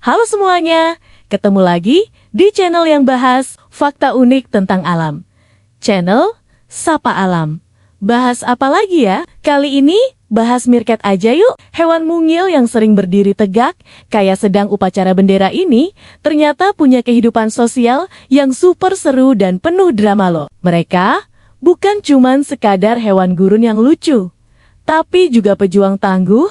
Halo semuanya, ketemu lagi di channel yang bahas fakta unik tentang alam. Channel Sapa Alam. Bahas apa lagi ya? Kali ini bahas meerkat aja yuk. Hewan mungil yang sering berdiri tegak, kayak sedang upacara bendera ini, ternyata punya kehidupan sosial yang super seru dan penuh drama loh. Mereka bukan cuman sekadar hewan gurun yang lucu, tapi juga pejuang tangguh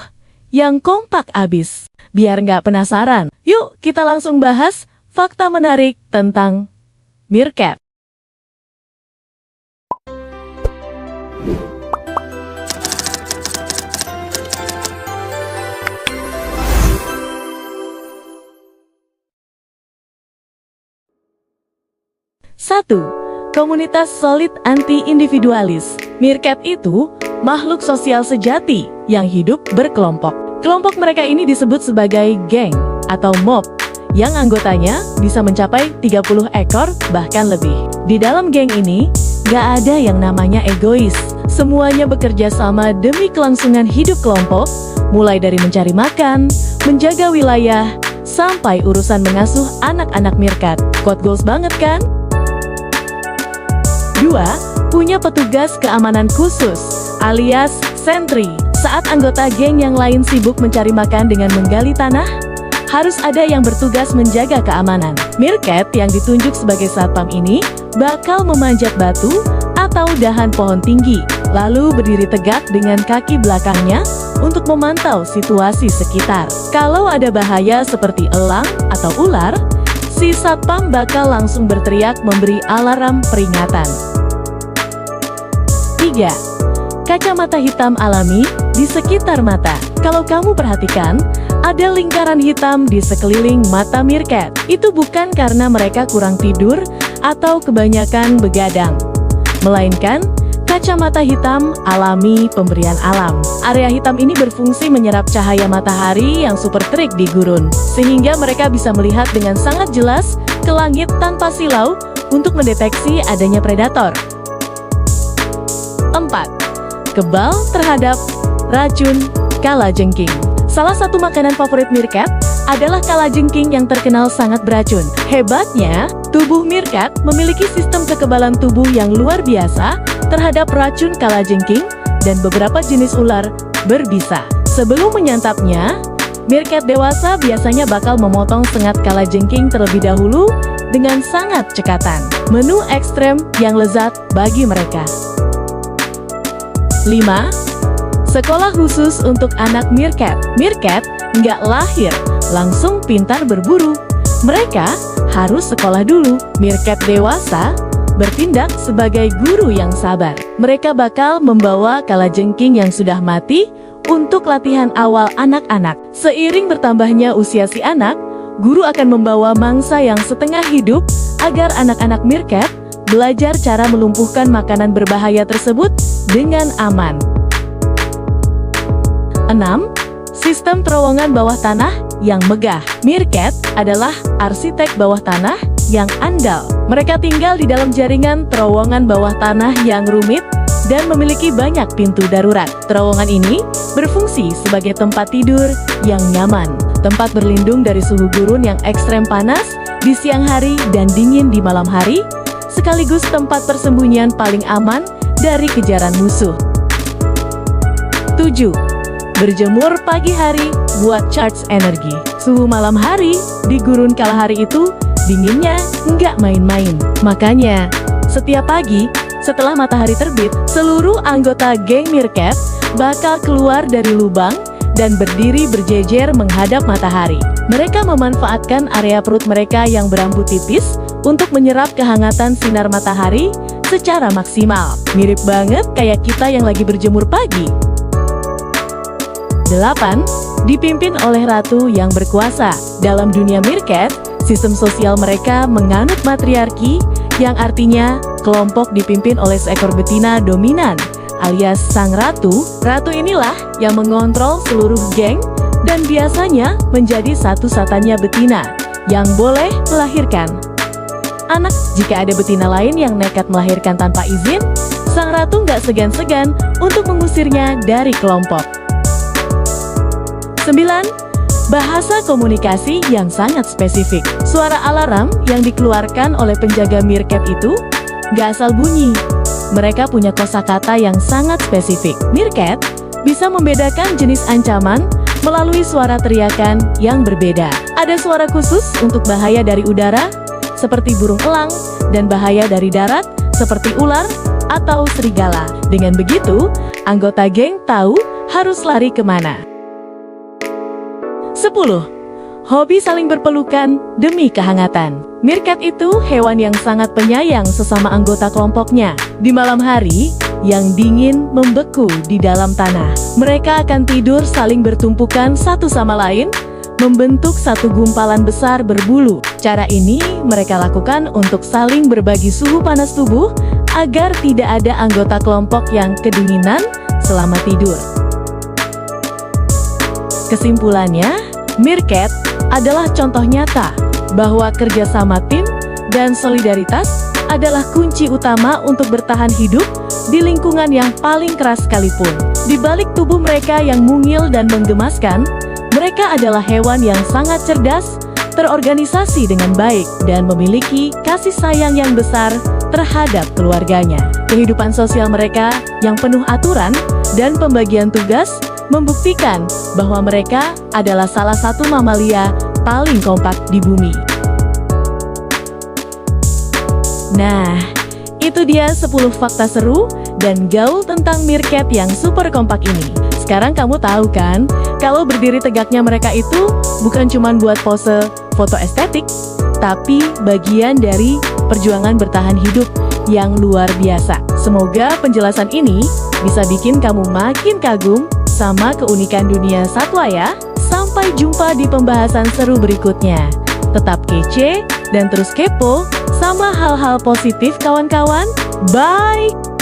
yang kompak abis. Biar nggak penasaran, yuk kita langsung bahas fakta menarik tentang meerkat. Satu, komunitas solid anti-individualis. Meerkat itu makhluk sosial sejati yang hidup berkelompok. Kelompok mereka ini disebut sebagai geng atau mob, yang anggotanya bisa mencapai 30 ekor bahkan lebih. Di dalam geng ini, gak ada yang namanya egois. Semuanya bekerja sama demi kelangsungan hidup kelompok, mulai dari mencari makan, menjaga wilayah, sampai urusan mengasuh anak-anak meerkat. Quote goals banget kan? 2. Punya petugas keamanan khusus, alias sentri. Saat anggota geng yang lain sibuk mencari makan dengan menggali tanah, harus ada yang bertugas menjaga keamanan. Meerkat yang ditunjuk sebagai satpam ini bakal memanjat batu atau dahan pohon tinggi, lalu berdiri tegak dengan kaki belakangnya untuk memantau situasi sekitar. Kalau ada bahaya seperti elang atau ular, si satpam bakal langsung berteriak memberi alarm peringatan. 3. Kacamata hitam alami di sekitar mata. Kalau kamu perhatikan, ada lingkaran hitam di sekeliling mata meerkat. Itu bukan karena mereka kurang tidur atau kebanyakan begadang, melainkan kacamata hitam alami pemberian alam. Area hitam ini berfungsi menyerap cahaya matahari yang super terik di gurun, sehingga mereka bisa melihat dengan sangat jelas ke langit tanpa silau untuk mendeteksi adanya predator. 4. Kebal terhadap racun kalajengking. Salah satu makanan favorit meerkat adalah kalajengking yang terkenal sangat beracun. Hebatnya, tubuh meerkat memiliki sistem kekebalan tubuh yang luar biasa terhadap racun kalajengking dan beberapa jenis ular berbisa. Sebelum menyantapnya, meerkat dewasa biasanya bakal memotong sengat kalajengking terlebih dahulu dengan sangat cekatan. Menu ekstrem yang lezat bagi mereka. 5. Sekolah khusus untuk anak meerkat. Meerkat nggak lahir langsung pintar berburu. Mereka harus sekolah dulu. Meerkat dewasa bertindak sebagai guru yang sabar. Mereka bakal membawa kalajengking yang sudah mati untuk latihan awal anak-anak. Seiring bertambahnya usia si anak, guru akan membawa mangsa yang setengah hidup agar anak-anak meerkat belajar cara melumpuhkan makanan berbahaya tersebut dengan aman. 6. Sistem terowongan bawah tanah yang megah. Meerkat adalah arsitek bawah tanah yang andal. Mereka tinggal di dalam jaringan terowongan bawah tanah yang rumit dan memiliki banyak pintu darurat. Terowongan ini berfungsi sebagai tempat tidur yang nyaman, tempat berlindung dari suhu gurun yang ekstrem panas di siang hari dan dingin di malam hari, sekaligus tempat persembunyian paling aman dari kejaran musuh. 7. Berjemur pagi hari buat charge energi. Suhu malam hari di gurun Kalahari itu dinginnya nggak main-main. Makanya, setiap pagi setelah matahari terbit, seluruh anggota geng meerkat bakal keluar dari lubang dan berdiri berjejer menghadap matahari. Mereka memanfaatkan area perut mereka yang berambut tipis untuk menyerap kehangatan sinar matahari secara maksimal. Mirip banget kayak kita yang lagi berjemur pagi. 8. Dipimpin oleh ratu yang berkuasa. Dalam dunia meerkat, sistem sosial mereka menganut matriarki, yang artinya kelompok dipimpin oleh seekor betina dominan, alias sang ratu. Ratu inilah yang mengontrol seluruh geng dan biasanya menjadi satu-satunya betina yang boleh melahirkan anak. Jika ada betina lain yang nekat melahirkan tanpa izin, sang ratu nggak segan-segan untuk mengusirnya dari kelompok. 9. Bahasa komunikasi yang sangat spesifik. Suara alarm yang dikeluarkan oleh penjaga meerkat itu gak asal bunyi. Mereka punya kosakata yang sangat spesifik. Meerkat bisa membedakan jenis ancaman melalui suara teriakan yang berbeda. Ada suara khusus untuk bahaya dari udara, seperti burung elang, dan bahaya dari darat, seperti ular atau serigala. Dengan begitu, anggota geng tahu harus lari kemana. 10. Hobi saling berpelukan demi kehangatan. Meerkat itu hewan yang sangat penyayang sesama anggota kelompoknya. Di malam hari yang dingin membeku di dalam tanah, mereka akan tidur saling bertumpukan satu sama lain, membentuk satu gumpalan besar berbulu. Cara ini mereka lakukan untuk saling berbagi suhu panas tubuh agar tidak ada anggota kelompok yang kedinginan selama tidur. Kesimpulannya, meerkat adalah contoh nyata bahwa kerjasama tim dan solidaritas adalah kunci utama untuk bertahan hidup di lingkungan yang paling keras sekalipun. Di balik tubuh mereka yang mungil dan menggemaskan, mereka adalah hewan yang sangat cerdas, terorganisasi dengan baik, dan memiliki kasih sayang yang besar terhadap keluarganya. Kehidupan sosial mereka yang penuh aturan dan pembagian tugas membuktikan bahwa mereka adalah salah satu mamalia paling kompak di bumi. Nah, itu dia 10 fakta seru dan gaul tentang meerkat yang super kompak ini. Sekarang kamu tahu kan, kalau berdiri tegaknya mereka itu bukan cuma buat pose foto estetik, tapi bagian dari perjuangan bertahan hidup yang luar biasa. Semoga penjelasan ini bisa bikin kamu makin kagum sama keunikan dunia satwa ya. Sampai jumpa di pembahasan seru berikutnya. Tetap kece dan terus kepo sama hal-hal positif kawan-kawan. Bye!